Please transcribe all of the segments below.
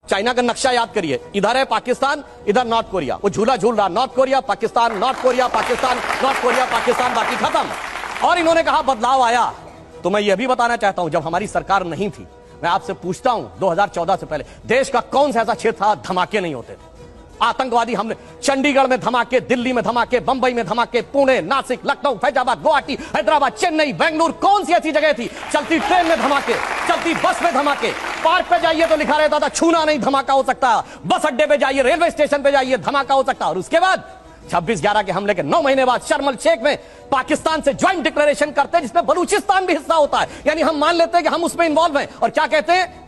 China का नक्शा याद करिए, इधर है पाकिस्तान, इधर नॉर्थ कोरिया। वो झूला झूल रहा, north Korea Pakistan, north Korea Pakistan, north Korea Pakistan, बाकी खत्म। और इन्होंने कहा बदलाव आया। तो मैं यह भी बताना चाहता हूं, जब हमारी सरकार नहीं थी, मैं आपसे पूछता हूं 2014 से पहले देश का कौन सा ऐसा क्षेत्र था धमाके नहीं होते थे? आतंकवादी हमले, चंडीगढ़ में धमाके, दिल्ली में धमाके, बंबई में धमाके, पुणे, नासिक, लखनऊ, फैजाबाद, गुवाहाटी, हैदराबाद, चेन्नई, बेंगलुरु, कौन सी ऐसी जगह थी? चलती ट्रेन में धमाके, चलती बस में धमाके, पार्क पे जाइए तो लिखा रहता था छूना नहीं धमाका हो सकता, बस अड्डे पे जाइए, रेलवे स्टेशन पे जाइए धमाका हो सकता। और उसके बाद 26/11 के हमले के 9 महीने बाद शर्म एल शेख में पाकिस्तान से ज्वाइंट डिक्लेरेशन करते हैं, जिसमें बलूचिस्तान भी हिस्सा होता है। यानी हम मान लेते हैं कि हम उसमें इन्वॉल्व हैं, और क्या कहते हैं?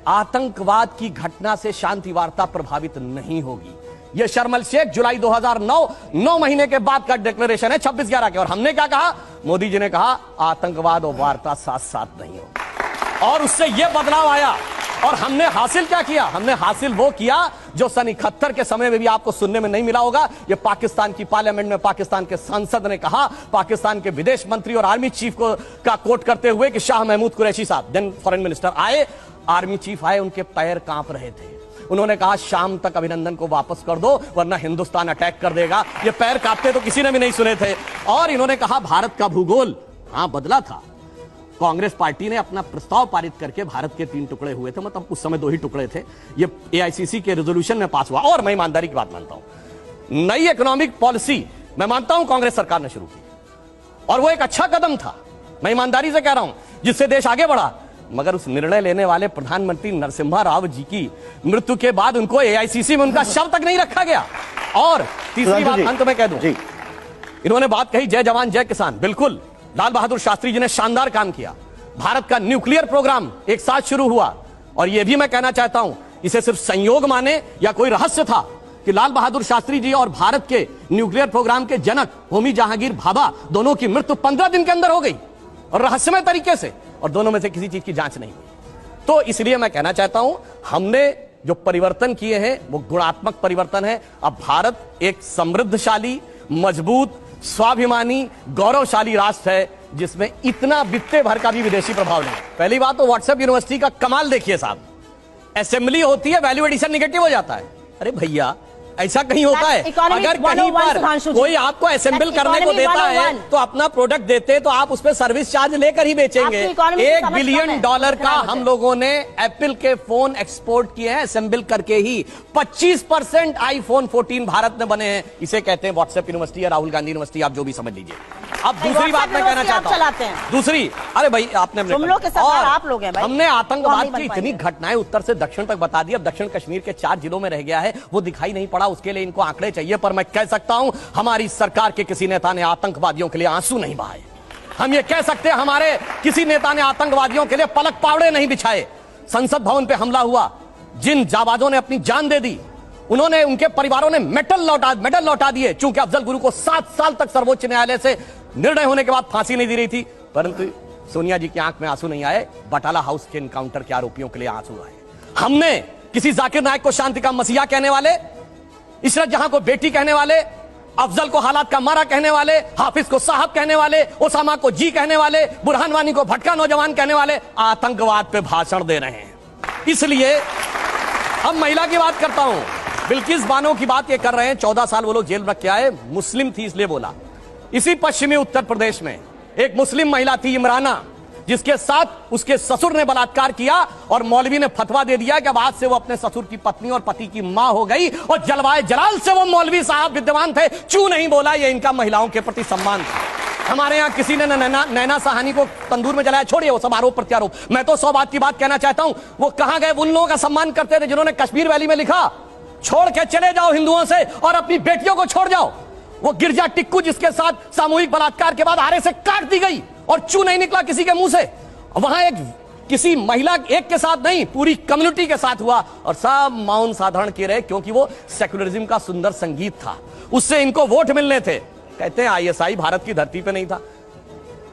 आतंकवाद की घटना से शांति वार्ता प्रभावित नहीं होगी। यह शर्म एल शेख जुलाई 2009 9 महीने के बाद का डिक्लेरेशन है 26/11 के। और हमने क्या कहा? मोदी जी ने कहा आतंकवाद और वार्ता साथ साथ नहीं होगी। और उससे यह बदलाव आया। और हमने हासिल क्या किया? हमने हासिल वो किया जो सन 71 के समय में भी आपको सुनने में नहीं मिला होगा। यह पाकिस्तान की पार्लियामेंट में पाकिस्तान के सांसद ने कहा, पाकिस्तान के विदेश मंत्री और आर्मी चीफ का कोट करते हुए कि शाह महमूद कुरैशी साहब, देन फॉरेन मिनिस्टर, आए, आर्मी चीफ आए, उनके पैर कांप रहे थे। उन्होंने कहा शाम तक अभिनंदन को वापस कर दो वरना हिंदुस्तान अटैक कर देगा। ये पैर कांपते तो किसी ने भी नहीं सुने थे। और इन्होंने कहा भारत का भूगोल बदला था। कांग्रेस पार्टी ने अपना प्रस्ताव पारित करके भारत के 3 टुकड़े हुए थे, मतलब उस समय 2 ही टुकड़े थे। ये एआईसीसी के रेजोल्यूशन में पास हुआ। और मैं ईमानदारी की बात मानता हूं, नई इकोनॉमिक पॉलिसी मैं मानता हूं कांग्रेस सरकार ने शुरू की, और वो एक अच्छा कदम था, मैं ईमानदारी से कह रहा हूं, जिससे देश आगे बढ़ा। मगर उस निर्णय लेने वाले प्रधानमंत्री नरसिम्हा राव जी की मृत्यु के बाद उनको एआईसीसी में उनका शव तक नहीं रखा गया। और तीसरी बात अंत में कह दूं, इन्होंने बात कही जय जवान जय किसान। बिल्कुल, लाल बहादुर शास्त्री जी ने शानदार काम किया। भारत का न्यूक्लियर प्रोग्राम एक साथ शुरू हुआ। और यह भी मैं कहना चाहता हूं, इसे सिर्फ संयोग माने या कोई रहस्य था कि लाल बहादुर शास्त्री जी और भारत के न्यूक्लियर प्रोग्राम के जनक होमी जहांगीर भाभा दोनों की मृत्यु 15 दिन के अंदर हो गई, और रहस्यमय तरीके से, और दोनों में से किसी चीज की जांच नहीं हुई। तो इसलिए मैं कहना चाहता हूं, हमने जो परिवर्तन किए हैं वो गुणात्मक परिवर्तन है। अब भारत एक समृद्धशाली, मजबूत, स्वाभिमानी, गौरवशाली राष्ट्र है, जिसमें इतना वित्तीय भर का भी विदेशी प्रभाव नहीं। पहली बात तो व्हाट्सएप यूनिवर्सिटी का कमाल देखिए साहब, असेंबली होती है, वैल्यू एडिशन निगेटिव हो जाता है। अरे भैया, ऐसा कहीं होता है? अगर कहीं पर कोई आपको असेंबल करने को देता है तो अपना प्रोडक्ट देते तो आप उस पर सर्विस चार्ज लेकर ही बेचेंगे। $1 बिलियन का हम लोगों ने एप्पल के फोन एक्सपोर्ट किए हैं असेंबल करके ही। 25% आईफोन 14 भारत में बने हैं। इसे कहते हैं व्हाट्सएप यूनिवर्सिटी या राहुल गांधी यूनिवर्सिटी, आप जो भी समझ लीजिए। अब दूसरी बात मैं कहना चाहता हूं, दूसरी, अरे भाई आपने आप लोग हैं भाई। हमने आतंकवाद की इतनी घटनाएं उत्तर से दक्षिण तक बता दी। अब दक्षिण कश्मीर के 4 जिलों में रह गया है, वो दिखाई नहीं पड़ा, उसके लिए इनको आंकड़े चाहिए। पर मैं कह सकता हूं, हमारी सरकार के किसी नेता ने आतंकवादियों के लिए आंसू नहीं बहाए। हम ये कह सकते हैं, हमारे किसी नेता ने आतंकवादियों के लिए पलक पावड़े नहीं बिछाए। संसद भवन पे हमला हुआ, जिन जाबाजों ने अपनी जान दे दी, उन्होंने, उनके परिवारों ने मेडल लौटा दिए। चूंकि अफजल गुरु को 7 साल तक सर्वोच्च न्यायालय से निर्णय होने के बाद फांसी नहीं दी रही थी, परंतु सोनिया जी की आंख में आंसू नहीं आए। बटाला हाउस के एनकाउंटर के आरोपियों के लिए आंसू आए। हमने किसी जाकिर नायक को शांति का मसीहा कहने वाले, इशरत जहां को बेटी कहने वाले, अफजल को हालात का मारा कहने वाले, हाफिज को साहब कहने वाले, ओसामा को जी कहने वाले, बुरहान वानी को भटका नौजवान कहने वाले आतंकवाद पे भाषण दे रहे हैं। इसलिए अब महिला की बात करता हूं, बिल्किस बानो की बात ये कर रहे हैं। 14 साल वो लोग जेल रख के आए, मुस्लिम थी इसलिए बोला। इसी पश्चिमी उत्तर प्रदेश में एक मुस्लिम महिला थी इमराना, जिसके साथ उसके ससुर ने बलात्कार किया, और मौलवी ने फतवा दे दिया कि अब आज से वो अपने ससुर की पत्नी और पति की मां हो गई। और जलवाए जलाल से वो मौलवी साहब विद्यमान थे, चू नहीं बोला। ये इनका महिलाओं के प्रति सम्मान था। हमारे यहां किसी ने नैना साहनी को तंदूर में जलाया, छोड़िए वो सब आरोप प्रत्यारोप। मैं तो 100 बात की बात कहना चाहता हूं, वो कहां गए उन लोगों का सम्मान करते थे जिन्होंने कश्मीर वैली में लिखा, छोड़ के चले जाओ हिंदुओं से और अपनी बेटियों को छोड़ जाओ। वो गिरजा टिक्कू जिसके साथ सामूहिक बलात्कार के बाद आरे से काट दी गई और चू नहीं निकला किसी के मुंह से। वहां एक किसी महिला एक के साथ नहीं, पूरी कम्युनिटी के साथ हुआ, और सब मौन साधारण किए रहे, क्योंकि वो सेकुलरिज्म का सुंदर संगीत था, उससे इनको वोट मिलने थे। कहते हैं आईएसआई भारत की धरती पे नहीं था।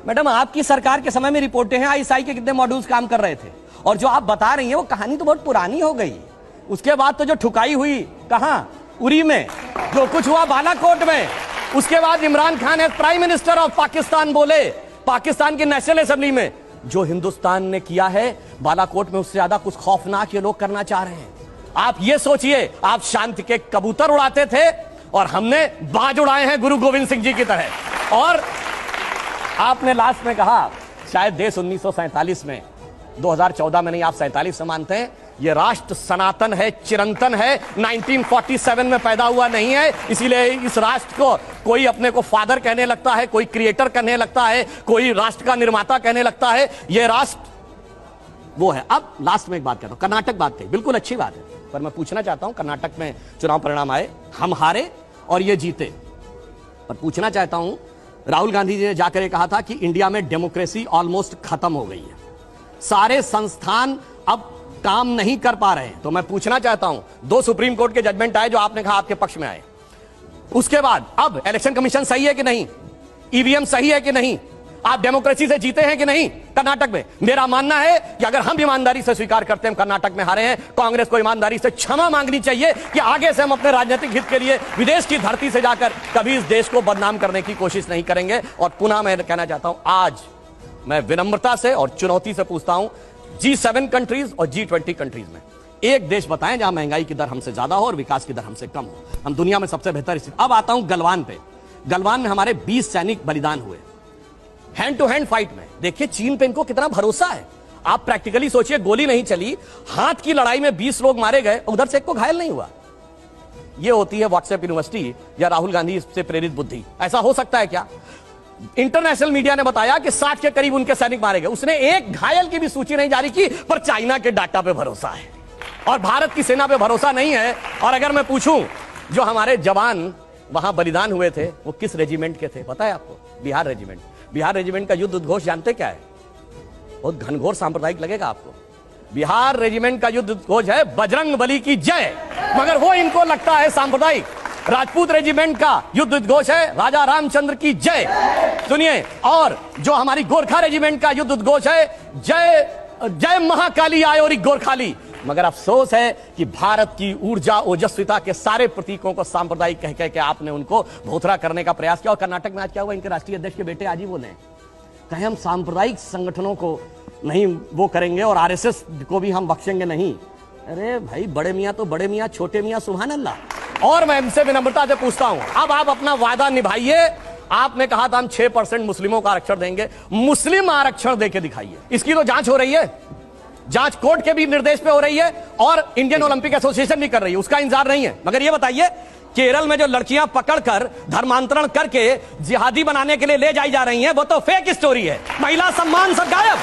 मैडम, आपकी सरकार के समय में रिपोर्टें हैं आईएसआई के कितने मॉड्यूल्स काम कर रहे थे, और जो आप बता रही हैं वो कहानी तो बहुत पुरानी हो गई। उसके बाद तो जो ठुकाई हुई कहां, उरी में, जो कुछ हुआ बालाकोट में, उसके बाद Imran Khan as prime minister of Pakistan बोले पाकिस्तान की नेशनल असेंबली में, जो हिंदुस्तान ने किया है बालाकोट में उससे ज्यादा कुछ खौफनाक ये लोग करना चाह रहे हैं। आप ये सोचिए, आप शांति के कबूतर उड़ाते थे और हमने बाज उड़ाए हैं गुरु गोविंद सिंह जी की तरह। और आपने लास्ट में कहा शायद देश 1947 में, 2014 में नहीं, आप 47 से मानते हैं, ये राष्ट्र सनातन है, चिरंतन है, 1947 में पैदा हुआ नहीं है। इसीलिए इस राष्ट्र को कोई अपने को फादर कहने लगता है, कोई क्रिएटर कहने लगता है, कोई राष्ट्र का निर्माता कहने लगता है। ये राष्ट्र वो है। अब लास्ट में एक बात कहता हूं, कर्नाटक बात कही, बिल्कुल अच्छी बात है, पर मैं पूछना चाहता हूं, कर्नाटक में चुनाव परिणाम आए, हम हारे और ये जीते, पर पूछना चाहता हूं, राहुल गांधी जी ने जाकर कहा था कि इंडिया में डेमोक्रेसी ऑलमोस्ट खत्म हो गई है, सारे संस्थान अब काम नहीं कर पा रहे हैं। तो मैं पूछना चाहता हूं, 2 सुप्रीम कोर्ट के जजमेंट आए जो आपने कहा आपके पक्ष में आए, उसके बाद अब इलेक्शन कमीशन सही है कि नहीं, ईवीएम सही है कि नहीं, आप डेमोक्रेसी से जीते हैं कि नहीं कर्नाटक में? मेरा मानना है कि अगर हम ईमानदारी से स्वीकार करते हैं कर्नाटक में हारे हैं, कांग्रेस को ईमानदारी से क्षमा मांगनी चाहिए कि आगे से हम अपने राजनीतिक हित के लिए विदेश की धरती से जाकर कभी इस देश को बदनाम करने की कोशिश नहीं करेंगे। और पुनः मैं कहना चाहता हूं, आज मैं विनम्रता से और चुनौती से पूछता हूं, G7 कंट्रीज और G20 कंट्रीज में एक देश बताएं जहां महंगाई की दर हमसे ज्यादा हो और विकास की दर हमसे कम हो। हम दुनिया में सबसे बेहतर स्थिति। अब आता हूं गलवान पे। गलवान में हमारे 20 सैनिक बलिदान हुए हैंड टू हैंड फाइट में। देखिए चीन पे इनको कितना भरोसा है। आप प्रैक्टिकली सोचिए, गोली नहीं चली, हाथ की लड़ाई में 20 लोग मारे गए, उधर से एक को घायल नहीं हुआ। यह होती है व्हाट्सएप यूनिवर्सिटी या राहुल गांधी से प्रेरित बुद्धि। ऐसा हो सकता है क्या? इंटरनेशनल मीडिया ने बताया कि 60 के करीब उनके सैनिक मारे गए, उसने एक घायल की भी सूची नहीं जारी की, पर चाइना के डाटा पे भरोसा है और भारत की सेना पे भरोसा नहीं है। और अगर मैं पूछूं, जो हमारे जवान वहां बलिदान हुए थे वो किस रेजिमेंट के थे पता है आपको? बिहार रेजिमेंट। बिहार रेजिमेंट का युद्ध उद्घोष जानते क्या है? बहुत घनघोर सांप्रदायिक लगेगा आपको। बिहार रेजिमेंट का युद्ध उद्घोष है बजरंग बली की जय, मगर वो इनको लगता है सांप्रदायिक। राजपूत रेजिमेंट का युद्ध उद्घोष है राजा रामचंद्र की जय, सुनिए। और जो हमारी गोरखा रेजिमेंट का युद्ध उद्घोष है जय जय महाकाली आयोरी गोरखाली। मगर अफसोस है कि भारत की ऊर्जा ओजस्विता के सारे प्रतीकों को सांप्रदायिक कह कह के आपने उनको भोथरा करने का प्रयास किया। और कर्नाटक में आज क्या हुआ? इनके राष्ट्रीय अध्यक्ष के बेटे आज ही बोले कहे हम सांप्रदायिक संगठनों को नहीं वो करेंगे और आरएसएस को भी हम बख्शेंगे नहीं। अरे भाई, बड़े मियां तो बड़े मियां, छोटे मियां सुभान अल्लाह। और मैं इनसे विनम्रता से पूछता हूं, अब आप अपना वादा निभाइए। आपने कहा था हम 6% मुस्लिमों का आरक्षण देंगे, मुस्लिम आरक्षण देके दिखाइए। इसकी तो जांच हो रही है, जांच कोर्ट के भी निर्देश पे हो रही है और इंडियन ओलंपिक एसोसिएशन भी कर रही है, उसका इंतजार नहीं है। मगर ये बताइए, केरल में जो लड़कियां पकड़कर धर्मांतरण करके जिहादी बनाने के लिए ले जाई जा रही हैं, वो तो फेक स्टोरी है। महिला सम्मान सब गायब,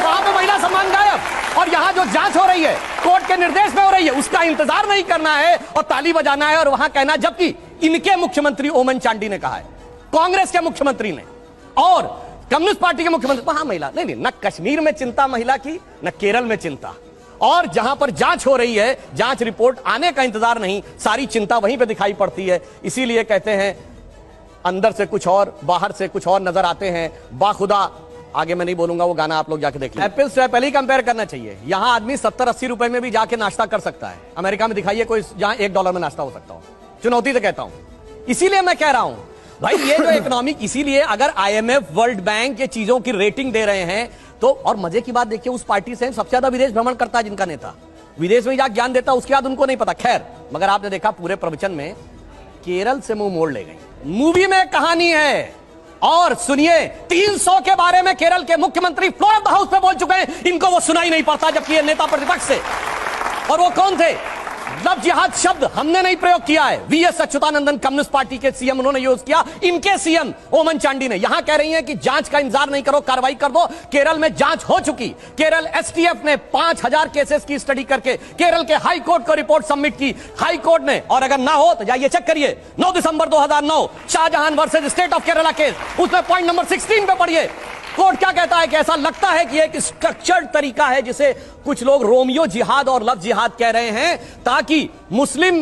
वहां पे महिला सम्मान गायब। और यहां जो जांच हो रही है कोर्ट के निर्देश में हो रही है, उसका इंतजार नहीं करना है और ताली बजाना है और वहां कहना। जबकि इनके मुख्यमंत्री ओमन चांडी ने कहा है, कांग्रेस के मुख्यमंत्री ने और कम्युनिस्ट पार्टी के मुख्यमंत्री, वहां महिला नहीं, न कश्मीर में चिंता महिला की, न केरल में चिंता। और जहां पर जांच हो रही है, जांच रिपोर्ट आने का इंतजार नहीं, सारी चिंता वहीं पे दिखाई पड़ती है। इसीलिए कहते हैं अंदर से कुछ और, बाहर से कुछ और नजर आते हैं। बाखुदा, आगे मैं नहीं बोलूंगा, वो गाना आप लोग जाके देख लीजिए। एप्पल से एप्पल ही कंपेयर करना चाहिए। यहां आदमी 70-80 रुपए में भी जाके नाश्ता कर सकता है। अमेरिका में दिखाइए कोई जहां $1 में नाश्ता हो सकता हो। चुनौती से कहता हूं। इसीलिए मैं कह रहा हूं भाई, ये जो इकोनॉमिक, इसीलिए अगर IMF, वर्ल्ड बैंक ये चीजों की रेटिंग दे रहे हैं तो, और मजे की बात देखिए, उस पार्टी से सबसे ज्यादा विदेश भ्रमण करता है जिनका नेता, विदेश में जाकर ज्ञान देता, उसके बाद उनको नहीं पता। खैर, मगर आपने देखा पूरे प्रवचन में केरल से मुंह मोड़ ले गई। मूवी में कहानी है। और सुनिए, 300 के बारे में केरल के मुख्यमंत्री फ्लोर ऑफ द हाउस पे बोल चुके हैं, इनको वो सुनाई नहीं पड़ता, जबकि ये नेता प्रतिपक्ष से। और वो कौन थे? लव जिहाद शब्द हमने नहीं प्रयोग किया है, VS अच्युतानंदन कम्युनिस्ट पार्टी के सीएम उन्होंने यूज किया, इनके सीएम ओमन चांडी ने। यहां कह रही हैं कि जांच का इंतजार नहीं करो, कार्रवाई कर दो। केरल में जांच हो चुकी। केरल STF ने 5000 केसेस की स्टडी करके केरल के हाई कोर्ट को रिपोर्ट सबमिट की, हाई कोर्ट ने। और अगर ना हो तो जाइए चेक करिए, 9 दिसंबर 2009 Shahjahan versus state of Kerala case, उसमें पॉइंट नंबर 16 पे पढ़िए, कोर्ट क्या कहता है कि ऐसा लगता है कि एक स्ट्रक्चर्ड तरीका है जिसे कुछ लोग रोमियो जिहाद और लव जिहाद कह रहे हैं, ताकि मुस्लिम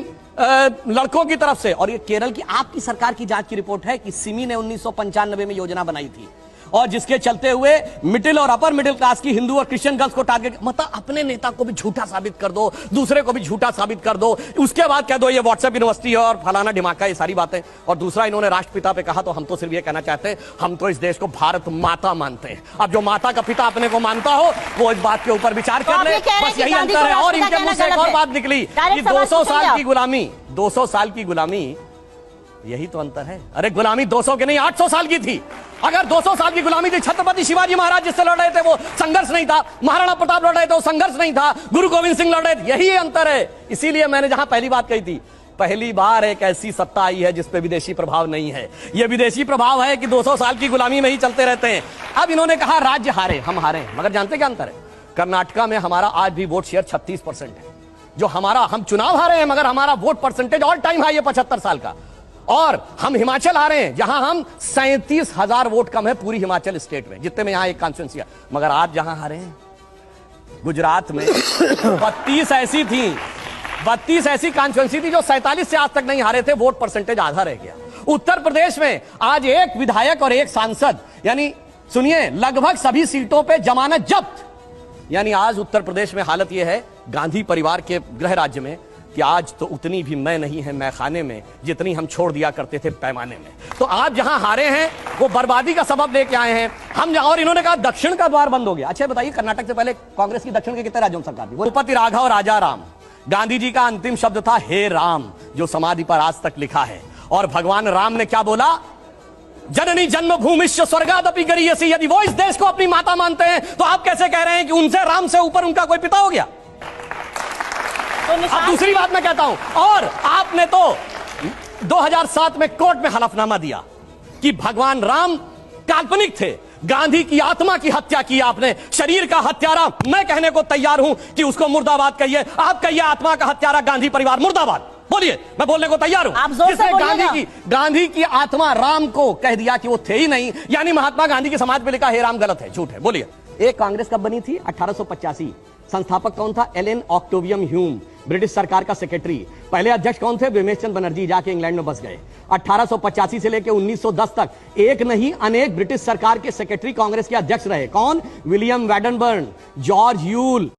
लड़कों की तरफ से। और ये केरल की आपकी सरकार की जांच की रिपोर्ट है कि सिमी ने 1995 में योजना बनाई थी और जिसके चलते हुए मिडिल और अपर मिडिल क्लास की हिंदू और क्रिश्चियन गर्ल्स को टारगेट, मतलब अपने नेता को भी झूठा साबित कर दो, दूसरे को भी झूठा साबित कर दो, उसके बाद कह दो ये व्हाट्सएप यूनिवर्सिटी है और फलाना ढिमाका, ये सारी बातें। और दूसरा इन्होंने राष्ट्रपिता पे कहा, तो हम तो सिर्फ ये कहना चाहते हैं, हम तो इस देश को भारत माता मानते हैं। अब जो माता का पिता अपने को मानता हो वो इस बात के ऊपर विचार कर ले, बस यही अंतर है। और इनके मुंह से एक और बात निकली कि 200 साल की गुलामी, 200 साल की गुलामी, यही तो अंतर है। अरे गुलामी 200 की नहीं 800 साल की थी। अगर 200 साल की गुलामी थी, छत्रपति शिवाजी महाराज जिससे लड़ रहे थे वो संघर्ष नहीं था, महाराणा प्रताप लड़ रहे थे वो संघर्ष नहीं था, गुरु गोविंद सिंह लड़ रहे थे, यही अंतर है। इसीलिए मैंने जहां पहली बात कही थी, पहली बार एक ऐसी सत्ता आई है जिसपे विदेशी प्रभाव नहीं है। यह विदेशी प्रभाव है कि 200 साल की गुलामी में ही चलते रहते हैं। अब इन्होंने कहा राज्य हारे, हम हारे, मगर जानते क्या अंतर है? कर्नाटका में हमारा आज भी वोट शेयर 36% है। जो हमारा, हम चुनाव हारे हैं मगर हमारा vote percentage all time high है 75 साल का। और हम हिमाचल आ रहे हैं जहां हम 37,000 वोट कम है पूरी हिमाचल स्टेट में, जितने में यहां एक कॉन्स्टिट्यूंसी है। मगर आज जहां हारे हैं गुजरात में 32 ऐसी थी, 32 ऐसी कॉन्स्टिट्यूंसी थी जो 47 से आज तक नहीं हारे थे, वोट परसेंटेज आधा रह गया। उत्तर प्रदेश में आज एक विधायक और एक सांसद, यानी सुनिए लगभग सभी सीटों पे जमानत जब्त। यानी आज उत्तर प्रदेश में हालत यह है गांधी परिवार के गृह राज्य में कि आज तो उतनी भी मैं नहीं है मैखाने में जितनी हम छोड़ दिया करते थे पैमाने में। तो आप जहां हारे हैं वो बर्बादी का सबब लेके आए हैं हम जहां। और इन्होंने कहा दक्षिण का द्वार बंद हो गया। अच्छा बताइए, कर्नाटक से पहले कांग्रेस की दक्षिण के कितने राज्यों में सरकार थी? भूपति राघव राजा राम, गांधी जी का अंतिम शब्द था हे राम, जो समाधि पर आज तक लिखा है। और भगवान राम ने क्या बोला? जननी जन्मभूमिश्च स्वर्गादपि गरीयसी। यदि वो इस देश को अपनी माता मानते हैं तो आप कैसे कह रहे हैं कि उनसे, राम से ऊपर उनका कोई पिता हो गया? अब दूसरी बात मैं कहता हूं, और आपने तो 2007 में कोर्ट में हलफनामा दिया कि भगवान राम काल्पनिक थे, गांधी की आत्मा की हत्या की आपने, शरीर का हत्यारा मैं कहने को तैयार हूं कि उसको मुर्दाबाद कहिए, आप कहिए आत्मा का हत्यारा गांधी परिवार मुर्दाबाद, बोलिए, मैं बोलने को तैयार हूं। आप जोर से बोलिएगा। गांधी की आत्मा राम को कह दिया कि वो थे ही नहीं, यानी महात्मा गांधी की समाज पे लिखा हे राम गलत है, झूठ है, बोलिए। एक कांग्रेस कब बनी थी? 1885। संस्थापक कौन था? एलन ऑक्टेवियम ह्यूम, ब्रिटिश सरकार का सेक्रेटरी। पहले अध्यक्ष कौन थे? विमेश चंद बनर्जी, जाके इंग्लैंड में बस गए। 1885 से लेकर 1910 तक एक नहीं अनेक ब्रिटिश सरकार के सेक्रेटरी कांग्रेस के अध्यक्ष रहे। कौन? William Wedderburn, George you'll.